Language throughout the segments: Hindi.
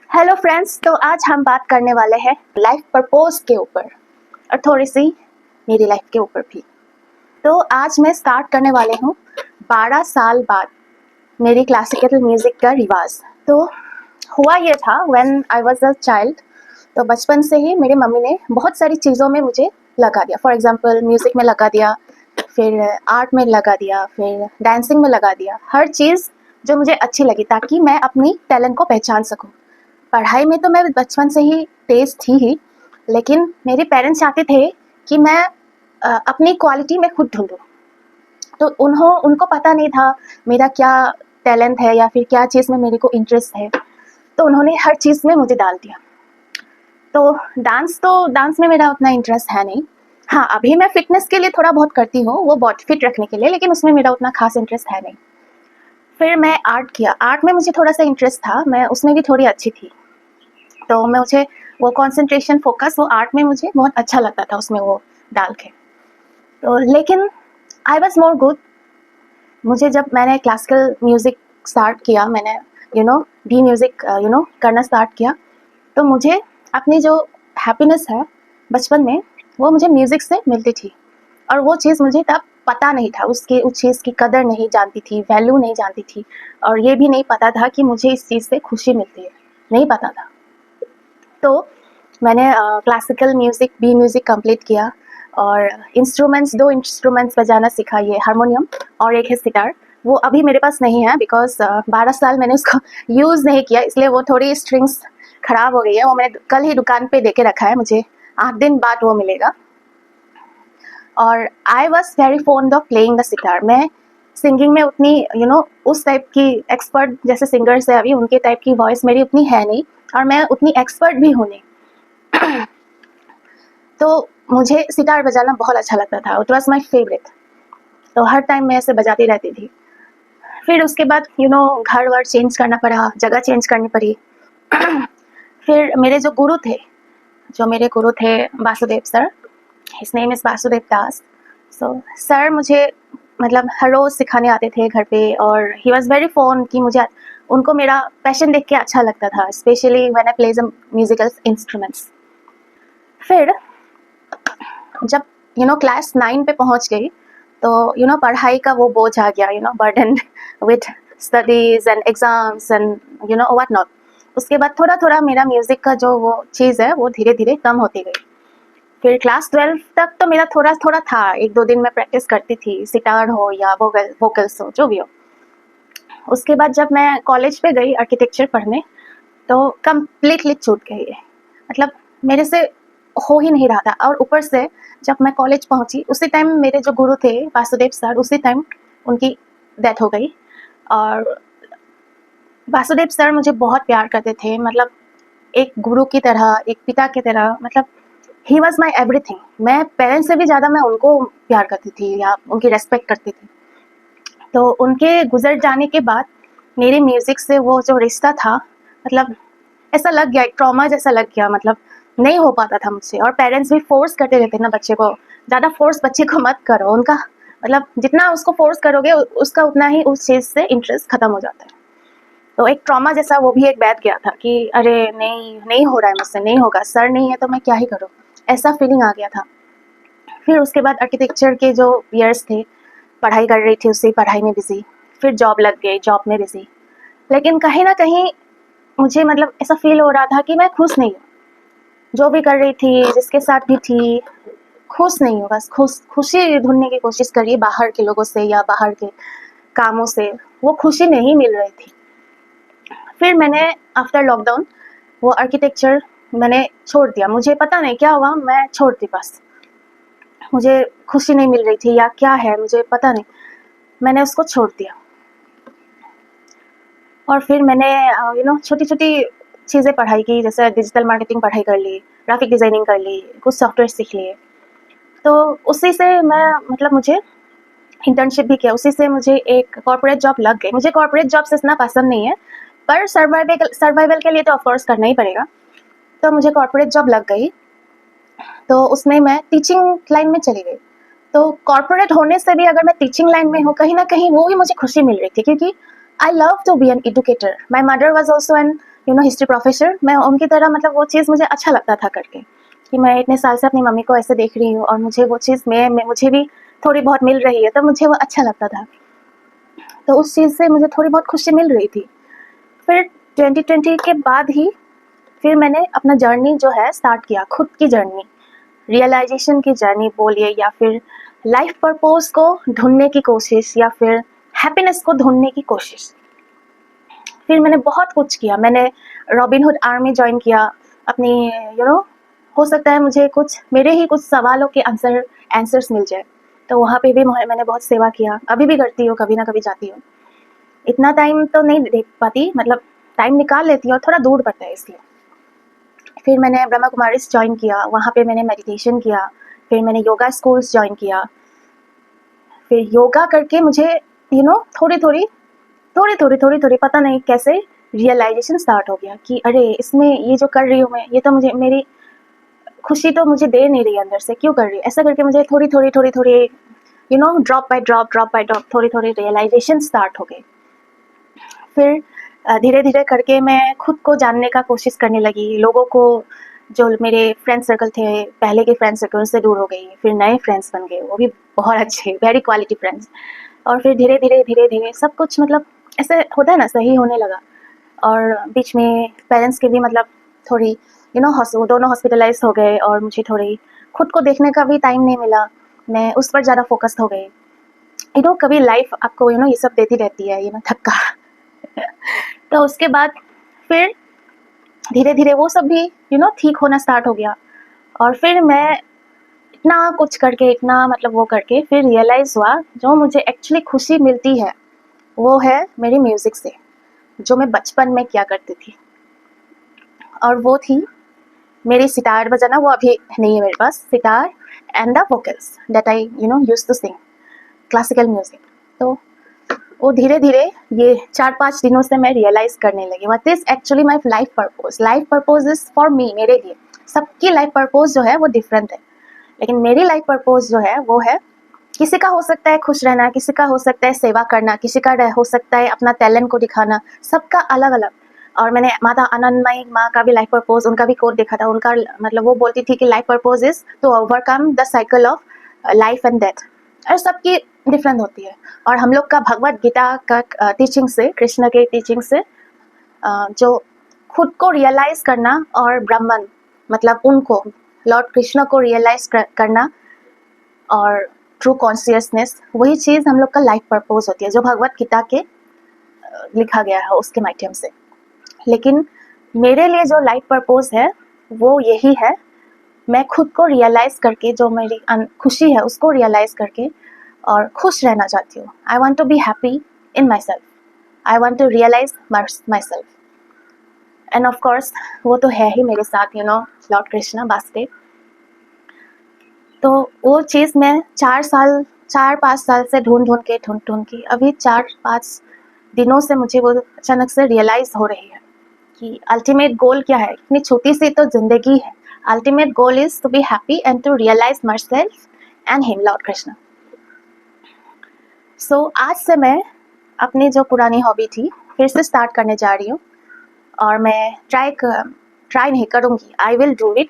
हेलो फ्रेंड्स, तो आज हम बात करने वाले हैं लाइफ पर्पस के ऊपर और थोड़ी सी मेरी लाइफ के ऊपर भी। तो आज मैं स्टार्ट करने वाले हूँ 12 साल बाद मेरी क्लासिकल म्यूज़िक का रिवाज। तो हुआ ये था when I was a child, तो बचपन से ही मेरी मम्मी ने बहुत सारी चीज़ों में मुझे लगा दिया। फॉर एग्जांपल म्यूज़िक में लगा दिया, फिर आर्ट में लगा दिया, फिर डांसिंग में लगा दिया, हर चीज़ जो मुझे अच्छी लगी ताकि मैं अपनी टैलेंट को पहचान सकूँ। पढ़ाई में तो मैं बचपन से ही तेज़ थी ही, लेकिन मेरे पेरेंट्स चाहते थे कि मैं अपनी क्वालिटी मैं खुद ढूँढूँ। तो उनको पता नहीं था मेरा क्या टैलेंट है या फिर क्या चीज़ में मेरे को इंटरेस्ट है, तो उन्होंने हर चीज़ में मुझे डाल दिया। तो डांस में मेरा उतना इंटरेस्ट है नहीं। हाँ, अभी मैं फ़िटनेस के लिए थोड़ा बहुत करती हूँ, वो बॉडी फिट रखने के लिए, लेकिन उसमें मेरा उतना ख़ास इंटरेस्ट है नहीं। फिर मैं आर्ट किया, आर्ट में मुझे थोड़ा-सा इंटरेस्ट था, मैं उसमें भी थोड़ी अच्छी थी। तो मुझे वो कंसंट्रेशन फोकस वो आर्ट में मुझे बहुत अच्छा लगता था उसमें वो डाल के। तो लेकिन आई वाज मोर गुड। मुझे जब मैंने क्लासिकल म्यूज़िक स्टार्ट किया, मैंने बी म्यूज़िक करना स्टार्ट किया, तो मुझे अपनी जो हैप्पीनेस है बचपन में वो मुझे म्यूज़िक से मिलती थी। और वो चीज़ मुझे तब पता नहीं था, उस चीज़ की कदर नहीं जानती थी, वैल्यू नहीं जानती थी, और ये भी नहीं पता था कि मुझे इस चीज़ से खुशी मिलती है, नहीं पता था। तो मैंने classical music B music complete किया और दो इंस्ट्रूमेंट्स बजाना सीखा, ये हारमोनियम और एक है सितार। वो अभी मेरे पास नहीं है बिकॉज़ 12 साल मैंने उसको यूज़ नहीं किया, इसलिए वो थोड़ी स्ट्रिंग्स ख़राब हो गई है। वो मैंने कल ही दुकान पे दे के रखा है, मुझे 8 दिन बाद वो मिलेगा। और I was very fond of playing the sitar. मैं सिंगिंग में उतनी उस टाइप की एक्सपर्ट जैसे सिंगर्स है अभी, उनके टाइप की वॉइस मेरी उतनी है नहीं, और मैं उतनी एक्सपर्ट भी हूँ नहीं। तो मुझे सितार बजाना बहुत अच्छा लगता था, इट वॉज माई फेवरेट। तो हर टाइम मैं ऐसे बजाती रहती थी। फिर उसके बाद घर वर चेंज करना पड़ा, जगह चेंज करनी पड़ी। फिर मेरे गुरु थे Vasudev sir, his name is Vasudev Das. So sir मुझे मतलब हर रोज़ सिखाने आते थे घर पे, और ही वॉज वेरी फोन कि मुझे उनको मेरा पैशन देख के अच्छा लगता था, specially when I play the musical instruments. फिर जब क्लास 9 पे पहुंच गई, तो पढ़ाई का वो बोझ आ गया, burden with studies and exams and what not. उसके बाद थोड़ा थोड़ा मेरा म्यूज़िक का जो वो चीज़ है वो धीरे धीरे कम होती गई। फिर क्लास 12 तक तो मेरा थोड़ा थोड़ा था, 1-2 दिन मैं प्रैक्टिस करती थी, सितार हो या वोकल्स हो, जो भी हो। उसके बाद जब मैं कॉलेज पे गई आर्किटेक्चर पढ़ने, तो कम्प्लीटली छूट गई है, मतलब मेरे से हो ही नहीं रहा था। और ऊपर से जब मैं कॉलेज पहुंची, उसी टाइम मेरे जो गुरु थे वासुदेव सर, उसी टाइम उनकी डेथ हो गई। और वासुदेव सर मुझे बहुत प्यार करते थे, मतलब एक गुरु की तरह, एक पिता की तरह, मतलब ही वॉज माई एवरीथिंग। मैं पेरेंट्स से भी ज़्यादा मैं उनको प्यार करती थी या उनकी रेस्पेक्ट करती थी। तो उनके गुजर जाने के बाद मेरे म्यूज़िक से वो जो रिश्ता था, मतलब ऐसा लग गया, एक ट्रॉमा जैसा लग गया, मतलब नहीं हो पाता था मुझसे। और पेरेंट्स भी फोर्स करते रहते ना बच्चे को, ज़्यादा फोर्स बच्चे को मत करो, उनका मतलब जितना उसको फोर्स करोगे उसका उतना ही उस चीज़ से इंटरेस्ट ख़त्म हो जाता है। तो एक ट्रॉमा जैसा वो भी एक बैठ गया था कि अरे नहीं हो रहा है मुझसे, नहीं होगा, सर नहीं है तो मैं क्या ही करूँ, ऐसा फीलिंग आ गया था। फिर उसके बाद आर्किटेक्चर के जो ईयर्स थे, पढ़ाई कर रही थी, उसी पढ़ाई में बिज़ी। फिर जॉब लग गई, जॉब में बिज़ी। लेकिन कहीं ना कहीं मुझे मतलब ऐसा फील हो रहा था कि मैं खुश नहीं हूँ, जो भी कर रही थी, जिसके साथ भी थी, खुश नहीं हूँ। बस खुशी ढूंढने की कोशिश करी बाहर के लोगों से या बाहर के कामों से, वो खुशी नहीं मिल रही थी। फिर मैंने आफ्टर लॉकडाउन वो आर्किटेक्चर मैंने छोड़ दिया। मुझे पता नहीं क्या हुआ, मैं छोड़ दी बस। मुझे खुशी नहीं मिल रही थी या क्या है, मुझे पता नहीं, मैंने उसको छोड़ दिया। और फिर मैंने छोटी छोटी चीज़ें पढ़ाई की, जैसे डिजिटल मार्केटिंग पढ़ाई कर ली, ग्राफिक डिज़ाइनिंग कर ली, कुछ सॉफ्टवेयर सीख लिए। तो उसी से मैं मतलब मुझे इंटर्नशिप भी किया, उसी से मुझे एक कॉर्पोरेट जॉब लग गई। मुझे कॉर्पोरेट जॉब से इतना पसंद नहीं है, पर सर्वाइवल के लिए तो ऑफकोर्स करना ही पड़ेगा। तो मुझे कॉर्पोरेट जॉब लग गई, तो उसमें मैं टीचिंग लाइन में चली गई। तो कॉर्पोरेट होने से भी अगर मैं टीचिंग लाइन में हूँ, कहीं ना कहीं वो भी मुझे खुशी मिल रही थी, क्योंकि I love to be an educator. My mother was also an history professor. मैं उनकी तरह मतलब वो चीज़ मुझे अच्छा लगता था करके, कि मैं इतने साल से अपनी मम्मी को ऐसे देख रही हूँ और मुझे वो चीज़ में मुझे भी थोड़ी बहुत मिल रही है, तो मुझे वो अच्छा लगता था। तो उस चीज़ से मुझे थोड़ी बहुत खुशी मिल रही थी। फिर 2020 के बाद ही फिर मैंने अपना जर्नी जो है स्टार्ट किया, खुद की जर्नी, रियलाइजेशन की जर्नी बोलिए, या फिर लाइफ पर्पस को ढूंढने की कोशिश, या फिर हैप्पीनेस को ढूंढने की कोशिश। फिर मैंने बहुत कुछ किया। मैंने रॉबिनहुड आर्मी ज्वाइन किया अपनी, हो सकता है मुझे कुछ मेरे ही कुछ सवालों के आंसर्स मिल जाए, तो वहाँ पे भी मैंने बहुत सेवा किया। अभी भी करती हूँ, कभी ना कभी जाती हूँ। इतना टाइम तो नहीं दे पाती, मतलब टाइम निकाल लेती हूँ और थोड़ा दूर पड़ता है इसलिए। फिर मैंने ब्रह्मा कुमारीज ज्वाइन किया, वहाँ पे मैंने मेडिटेशन किया। फिर मैंने योगा स्कूल्स ज्वाइन किया। फिर योगा करके मुझे थोड़ी थोड़ी पता नहीं कैसे रियलाइजेशन स्टार्ट हो गया कि अरे इसमें ये जो कर रही हूँ मैं, ये तो मुझे मेरी खुशी तो मुझे दे नहीं रही अंदर से, क्यों कर रही है ऐसा करके मुझे थोड़ी थोड़ी ड्रॉप बाय ड्रॉप थोड़ी थोड़ी रियलाइजेशन स्टार्ट हो गई। फिर धीरे धीरे करके मैं खुद को जानने का कोशिश करने लगी। लोगों को, जो मेरे फ्रेंड सर्कल थे, पहले के फ्रेंड सर्कल से दूर हो गई, फिर नए फ्रेंड्स बन गए, वो भी बहुत अच्छे, वेरी क्वालिटी फ्रेंड्स। और फिर धीरे धीरे सब कुछ मतलब ऐसे होता है ना, सही होने लगा। और बीच में पेरेंट्स के भी मतलब थोड़ी दोनों हॉस्पिटलाइज हो गए, और मुझे थोड़ी खुद को देखने का भी टाइम नहीं मिला। मैं उस पर ज़्यादा फोकस्ड हो गई। कभी लाइफ आपको ये सब देती रहती है, धक्का। तो उसके बाद फिर धीरे धीरे वो सब भी ठीक होना स्टार्ट हो गया। और फिर मैं इतना कुछ करके, इतना मतलब वो करके, फिर रियलाइज़ हुआ जो मुझे एक्चुअली खुशी मिलती है वो है मेरी म्यूज़िक से, जो मैं बचपन में किया करती थी। और वो थी मेरी सितार बजाना। वो अभी नहीं है मेरे पास, sitar and the vocals that I use to sing classical music. तो वो धीरे धीरे ये 4-5 दिनों से मैं रियलाइज करने लगी, what is actually my life purpose. Life purpose is for me, मेरे लिए। सबकी लाइफ पर्पज जो है वो डिफरेंट है, लेकिन मेरी लाइफ पर्पज जो है वो है, किसी का हो सकता है खुश रहना, किसी का हो सकता है सेवा करना, किसी का हो सकता है अपना टैलेंट को दिखाना, सबका अलग अलग। और मैंने माता आनंदमयी माँ का भी लाइफ पर्पज, उनका भी कोट देखा था। उनका मतलब वो बोलती थी कि life purpose is to overcome the cycle of life and death. और सबकी डिफरेंट होती है। और हम लोग का भगवत गीता का टीचिंग से, कृष्ण के टीचिंग से, जो खुद को रियलाइज करना और ब्राह्मण मतलब उनको, लॉर्ड कृष्ण को रियलाइज करना और ट्रू कॉन्शियसनेस, वही चीज़ हम लोग का लाइफ पर्पज होती है, जो भगवत गीता के लिखा गया है उसके माध्यम से। लेकिन मेरे लिए जो लाइफ पर्पज है वो यही है, मैं खुद को रियलाइज़ करके, जो मेरी खुशी है उसको रियलाइज़ करके और खुश रहना चाहती हूँ। I want to be happy in my self, I want to realise my self. And of course वो तो है ही मेरे साथ, लॉर्ड कृष्णा वासुदेव। तो वो चीज़ मैं 4-5 साल से ढूंढ के अभी 4-5 दिनों से मुझे वो अचानक से रियलाइज हो रही है कि अल्टीमेट गोल क्या है। इतनी छोटी सी तो जिंदगी है। Ultimate goal is to be happy and to realise my self and him, lord Krishna. So आज से मैं अपनी जो पुरानी हॉबी थी फिर से स्टार्ट करने जा रही हूँ। और मैं ट्राई नहीं करूँगी, I will do it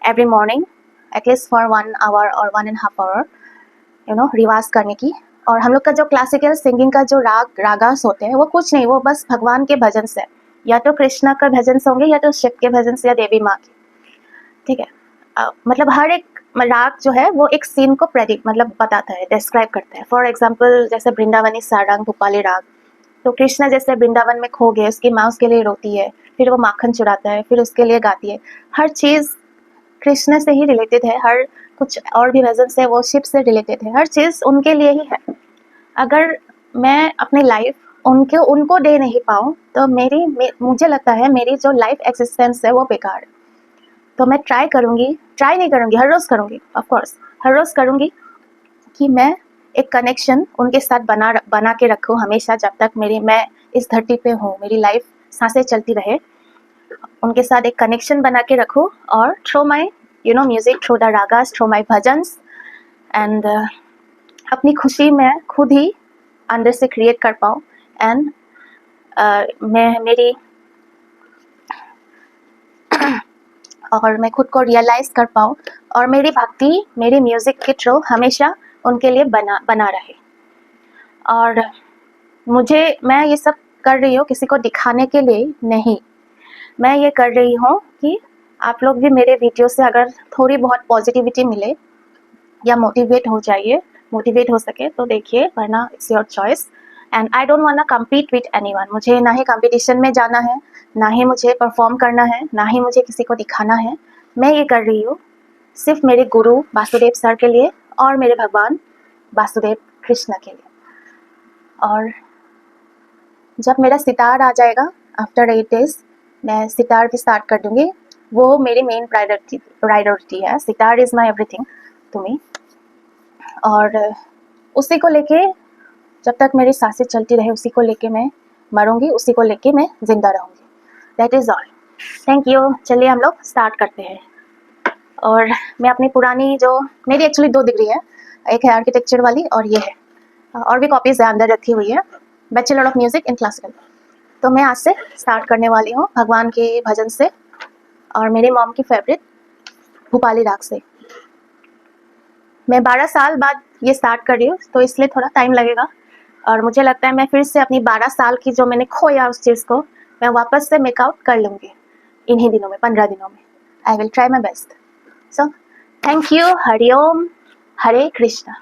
every morning at least for 1 hour और 1.5 आवर रिवाज करने की। और हम लोग का जो क्लासिकल सिंगिंग का जो रागास होते हैं वो कुछ नहीं, वो बस भगवान के भजन से, या तो कृष्णा का भजन से होंगे या तो शिव के भजन से या देवी माँ के। ठीक है, मतलब हर एक राग जो है वो एक सीन को प्रेडिक्ट मतलब बताता है, डिस्क्राइब करता है। फॉर एग्जाम्पल जैसे वृंदावनी सारंग भूपाली राग, तो कृष्णा जैसे वृंदावन में खो गए, उसकी माँ उसके लिए रोती है, फिर वो माखन चुराता है, फिर उसके लिए गाती है। हर चीज़ कृष्ण से ही रिलेटेड है, हर कुछ और भी भजन से वो शिव से रिलेटेड है, हर चीज़ उनके लिए ही है। अगर मैं अपनी लाइफ उनको दे नहीं पाऊँ तो मुझे लगता है मेरी जो लाइफ एक्सिस्टेंस है वो बेकार है। तो मैं ट्राई नहीं करूँगी, हर रोज़ करूँगी, ऑफकोर्स हर रोज़ करूँगी कि मैं एक कनेक्शन उनके साथ बना के रखूँ हमेशा, जब तक मैं इस धरती पे हूँ, मेरी लाइफ सांसें चलती रहे, उनके साथ एक कनेक्शन बना के रखूँ। और through my music, through the ragas, through my bhajans, and अपनी खुशी मैं खुद ही अंदर से क्रिएट कर पाऊँ एंड मैं खुद को रियलाइज़ कर पाऊँ और मेरी भक्ति मेरे म्यूज़िक के थ्रू हमेशा उनके लिए बना रहे। और मैं ये सब कर रही हूँ किसी को दिखाने के लिए नहीं, मैं ये कर रही हूँ कि आप लोग भी मेरे वीडियो से अगर थोड़ी बहुत पॉजिटिविटी मिले या मोटिवेट हो सके तो देखिए, वरना it's your choice. And I don't want to compete with anyone. मुझे ना ही कंपटीशन में जाना है, ना ही मुझे परफॉर्म करना है, ना ही मुझे किसी को दिखाना है। मैं ये कर रही हूँ सिर्फ मेरे गुरु वासुदेव सर के लिए और मेरे भगवान वासुदेव कृष्ण के लिए। और जब मेरा सितार आ जाएगा आफ्टर 8 days, मैं सितार भी स्टार्ट कर दूँगी। वो मेरी मेन प्रायोरिटी है। Sitar is my everything to me. और उसी को लेके जब तक मेरी सांसें चलती रहे, उसी को लेके मैं मरूँगी, उसी को लेके मैं ज़िंदा रहूँगी। That is all. Thank you. चलिए हम लोग स्टार्ट करते हैं। और मैं अपनी पुरानी जो मेरी एक्चुअली 2 डिग्री है, एक है आर्किटेक्चर वाली और ये है, और भी कॉपीज़ है अंदर रखी हुई है, bachelor of music in classical. तो मैं आज से स्टार्ट करने वाली हूँ भगवान के भजन से और मेरी मॉम की फेवरेट भूपाली राग से। मैं 12 साल बाद ये स्टार्ट कर रही हूँ, तो इसलिए थोड़ा टाइम लगेगा और मुझे लगता है मैं फिर से अपनी 12 साल की जो मैंने खोया उस चीज़ को मैं वापस से मेकआउट कर लूँगी इन्हीं दिनों में, 15 दिनों में। I will try my best. So thank you. Hariom, Hare Krishna.